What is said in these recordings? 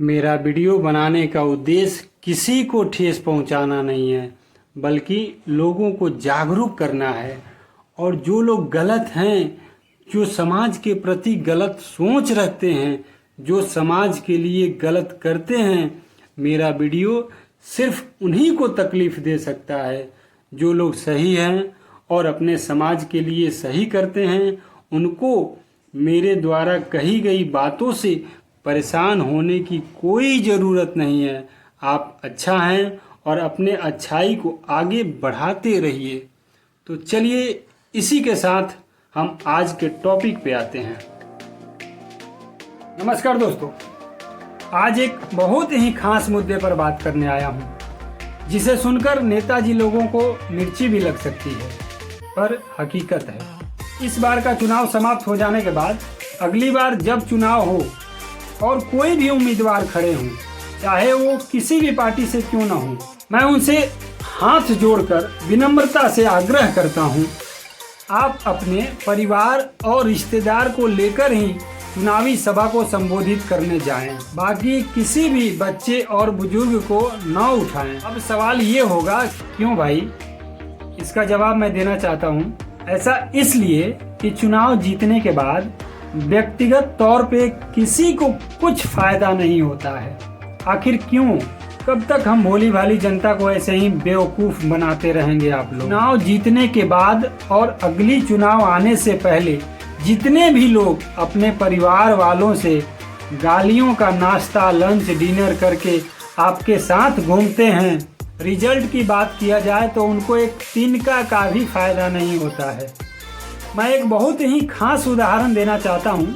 मेरा वीडियो बनाने का उद्देश्य किसी को ठेस पहुंचाना नहीं है, बल्कि लोगों को जागरूक करना है। और जो लोग गलत हैं, जो समाज के प्रति गलत सोच रखते हैं, जो समाज के लिए गलत करते हैं, मेरा वीडियो सिर्फ उन्हीं को तकलीफ दे सकता है। जो लोग सही हैं और अपने समाज के लिए सही करते हैं, उनको मेरे द्वारा कही गई बातों से परेशान होने की कोई ज़रूरत नहीं है। आप अच्छा हैं और अपने अच्छाई को आगे बढ़ाते रहिए। तो चलिए इसी के साथ हम आज के टॉपिक पे आते हैं। नमस्कार दोस्तों, आज एक बहुत ही खास मुद्दे पर बात करने आया हूँ, जिसे सुनकर नेताजी लोगों को मिर्ची भी लग सकती है, पर हकीकत है। इस बार का चुनाव समाप्त हो जाने के बाद अगली बार जब चुनाव हो और कोई भी उम्मीदवार खड़े हों, चाहे वो किसी भी पार्टी से क्यों ना हो, मैं उनसे हाथ जोड़कर विनम्रता से आग्रह करता हूं, आप अपने परिवार और रिश्तेदार को लेकर ही चुनावी सभा को संबोधित करने जाएं। बाकी किसी भी बच्चे और बुजुर्ग को न उठाएं। अब सवाल ये होगा, क्यों भाई? इसका जवाब मैं देना चाहता हूँ। ऐसा इसलिए कि चुनाव जीतने के बाद व्यक्तिगत तौर पे किसी को कुछ फायदा नहीं होता है। आखिर क्यों? कब तक हम भोली भाली जनता को ऐसे ही बेवकूफ बनाते रहेंगे आप लोग? चुनाव जीतने के बाद और अगली चुनाव आने से पहले जितने भी लोग अपने परिवार वालों से गालियों का नाश्ता, लंच, डिनर करके आपके साथ घूमते हैं, रिजल्ट की बात किया जाए तो उनको एक तिनका का भी फायदा नहीं होता है। मैं एक बहुत ही खास उदाहरण देना चाहता हूँ।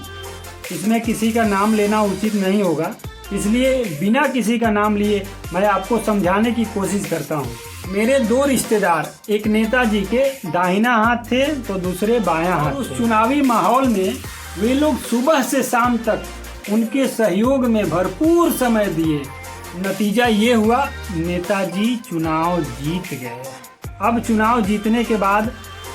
इसमें किसी का नाम लेना उचित नहीं होगा, इसलिए बिना किसी का नाम लिए मैं आपको समझाने की कोशिश करता हूँ। मेरे दो रिश्तेदार, एक नेताजी के दाहिना हाथ थे तो दूसरे बायां हाथ। उस चुनावी माहौल में वे लोग सुबह से शाम तक उनके सहयोग में भरपूर समय दिए। नतीजा ये हुआ, नेताजी चुनाव जीत गए। अब चुनाव जीतने के बाद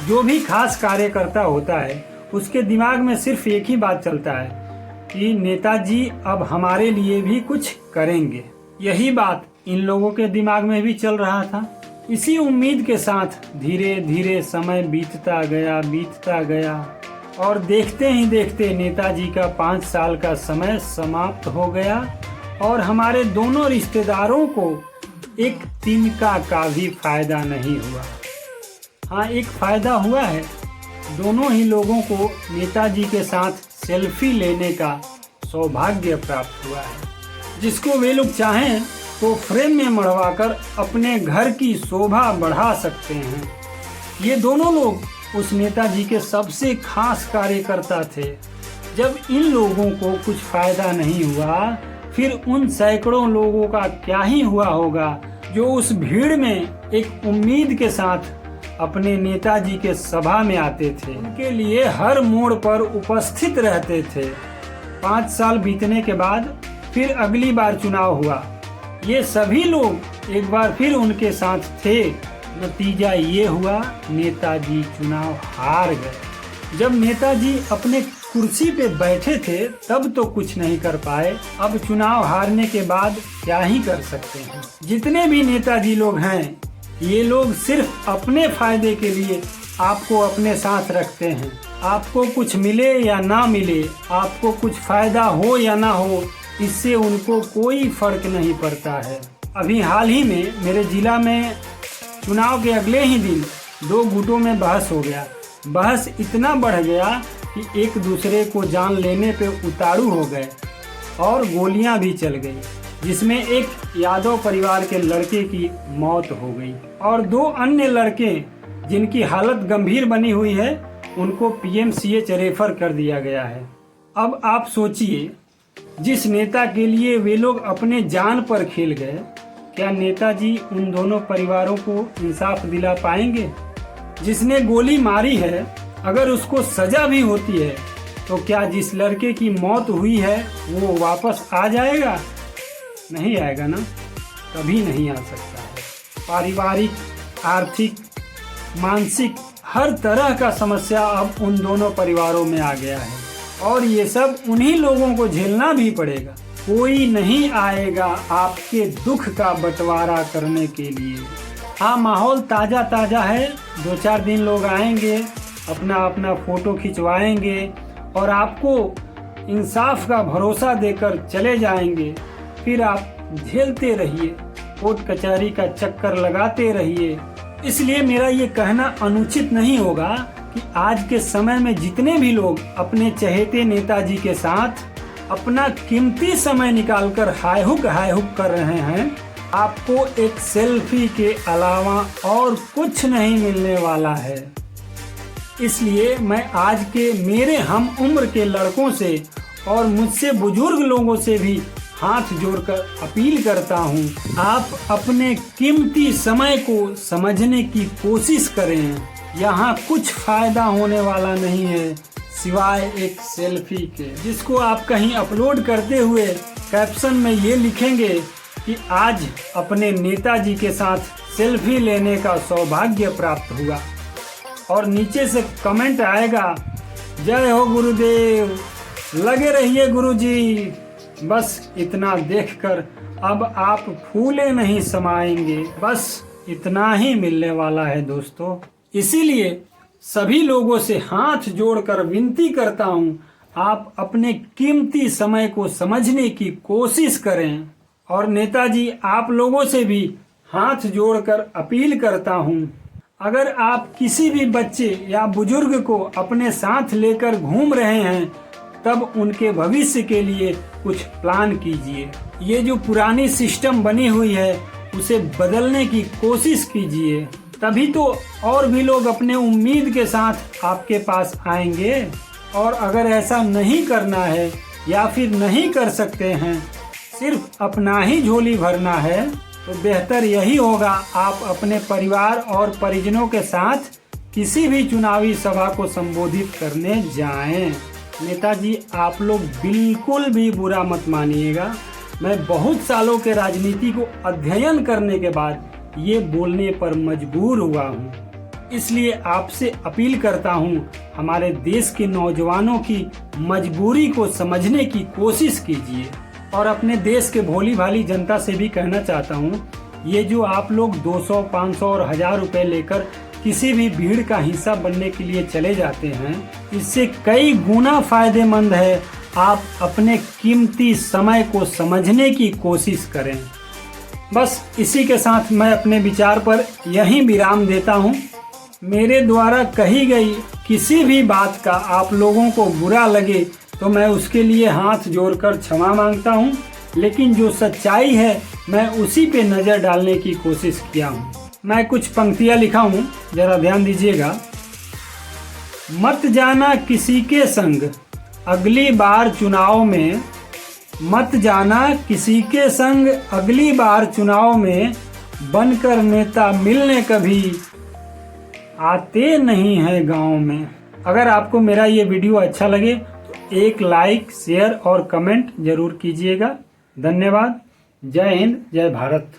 जो भी खास कार्यकर्ता होता है, उसके दिमाग में सिर्फ एक ही बात चलता है कि नेताजी अब हमारे लिए भी कुछ करेंगे। यही बात इन लोगों के दिमाग में भी चल रहा था। इसी उम्मीद के साथ धीरे धीरे समय बीतता गया और देखते ही देखते नेताजी का 5 साल का समय समाप्त हो गया और हमारे दोनों रिश्तेदारों को एक तिनका का भी फायदा नहीं हुआ। हाँ, एक फायदा हुआ है, दोनों ही लोगों को नेताजी के साथ सेल्फी लेने का सौभाग्य प्राप्त हुआ है, जिसको वे लोग चाहें तो फ्रेम में मढ़वाकर अपने घर की शोभा बढ़ा सकते हैं। ये दोनों लोग उस नेताजी के सबसे खास कार्यकर्ता थे। जब इन लोगों को कुछ फायदा नहीं हुआ, फिर उन सैकड़ों लोगों का क्या ही हुआ होगा जो उस भीड़ में एक उम्मीद के साथ अपने नेताजी के सभा में आते थे, उनके लिए हर मोड़ पर उपस्थित रहते थे। 5 साल बीतने के बाद फिर अगली बार चुनाव हुआ। ये सभी लोग एक बार फिर उनके साथ थे। नतीजा ये हुआ, नेताजी चुनाव हार गए। जब नेताजी अपने कुर्सी पे बैठे थे तब तो कुछ नहीं कर पाए, अब चुनाव हारने के बाद क्या ही कर सकते हैं। जितने भी नेताजी लोग हैं, ये लोग सिर्फ अपने फायदे के लिए आपको अपने साथ रखते हैं। आपको कुछ मिले या ना मिले, आपको कुछ फायदा हो या ना हो, इससे उनको कोई फर्क नहीं पड़ता है। अभी हाल ही में मेरे जिला में चुनाव के अगले ही दिन 2 गुटों में बहस हो गया। बहस इतना बढ़ गया कि एक दूसरे को जान लेने पे उतारू हो गए और गोलियां भी चल गई, जिसमें एक यादव परिवार के लड़के की मौत हो गई और 2 अन्य लड़के जिनकी हालत गंभीर बनी हुई है, उनको PMCH रेफर कर दिया गया है। अब आप सोचिए, जिस नेता के लिए वे लोग अपने जान पर खेल गए, क्या नेताजी उन दोनों परिवारों को इंसाफ दिला पाएंगे? जिसने गोली मारी है, अगर उसको सजा भी होती है तो क्या जिस लड़के की मौत हुई है वो वापस आ जाएगा? नहीं आएगा ना, कभी नहीं आ सकता है। पारिवारिक, आर्थिक, मानसिक हर तरह का समस्या अब उन दोनों परिवारों में आ गया है और ये सब उन्हीं लोगों को झेलना भी पड़ेगा। कोई नहीं आएगा आपके दुख का बंटवारा करने के लिए। हाँ, माहौल ताज़ा ताज़ा है, 2-4 दिन लोग आएंगे, अपना अपना फ़ोटो खिंचवाएंगे और आपको इंसाफ का भरोसा देकर चले जाएंगे। फिर आप झेलते रहिए, कोर्ट कचहरी का चक्कर लगाते रहिए। इसलिए मेरा ये कहना अनुचित नहीं होगा कि आज के समय में जितने भी लोग अपने चहेते नेताजी के साथ अपना कीमती समय निकालकर हाय हुक कर रहे हैं, आपको एक सेल्फी के अलावा और कुछ नहीं मिलने वाला है। इसलिए मैं आज के मेरे हम उम्र के लड़कों से और मुझसे बुजुर्ग लोगों से भी हाथ जोड़कर अपील करता हूँ, आप अपने कीमती समय को समझने की कोशिश करें। यहाँ कुछ फायदा होने वाला नहीं है सिवाय एक सेल्फी के, जिसको आप कहीं अपलोड करते हुए कैप्शन में ये लिखेंगे कि आज अपने नेताजी के साथ सेल्फी लेने का सौभाग्य प्राप्त हुआ, और नीचे से कमेंट आएगा, जय हो गुरुदेव, लगे रहिए गुरुजी। बस इतना देखकर अब आप फूले नहीं समाएंगे। बस इतना ही मिलने वाला है दोस्तों। इसीलिए सभी लोगों से हाथ जोड़कर विनती करता हूँ, आप अपने कीमती समय को समझने की कोशिश करें। और नेताजी, आप लोगों से भी हाथ जोड़कर अपील करता हूँ, अगर आप किसी भी बच्चे या बुजुर्ग को अपने साथ लेकर घूम रहे हैं, तब उनके भविष्य के लिए कुछ प्लान कीजिए। ये जो पुरानी सिस्टम बनी हुई है उसे बदलने की कोशिश कीजिए, तभी तो और भी लोग अपने उम्मीद के साथ आपके पास आएंगे। और अगर ऐसा नहीं करना है या फिर नहीं कर सकते हैं, सिर्फ अपना ही झोली भरना है, तो बेहतर यही होगा आप अपने परिवार और परिजनों के साथ किसी भी चुनावी सभा को संबोधित करने जाएं। नेताजी, आप लोग बिल्कुल भी बुरा मत मानिएगा, मैं बहुत सालों के राजनीति को अध्ययन करने के बाद ये बोलने पर मजबूर हुआ हूँ। इसलिए आपसे अपील करता हूँ, हमारे देश के नौजवानों की मजबूरी को समझने की कोशिश कीजिए। और अपने देश के भोली भाली जनता से भी कहना चाहता हूँ, ये जो आप लोग 200, 500 और 1000 रुपए लेकर किसी भी भीड़ का हिस्सा बनने के लिए चले जाते हैं, इससे कई गुना फायदेमंद है आप अपने कीमती समय को समझने की कोशिश करें। बस इसी के साथ मैं अपने विचार पर यहीं विराम देता हूँ। मेरे द्वारा कही गई किसी भी बात का आप लोगों को बुरा लगे तो मैं उसके लिए हाथ जोड़कर क्षमा मांगता हूँ, लेकिन जो सच्चाई है मैं उसी पे नज़र डालने की कोशिश किया हूँ। मैं कुछ पंक्तियाँ लिखा हूँ, जरा ध्यान दीजिएगा। मत जाना किसी के संग अगली बार चुनाव में, मत जाना किसी के संग अगली बार चुनाव में, बनकर नेता मिलने कभी आते नहीं है गांव में। अगर आपको मेरा ये वीडियो अच्छा लगे तो एक लाइक, शेयर और कमेंट जरूर कीजिएगा। धन्यवाद। जय हिंद, जय भारत।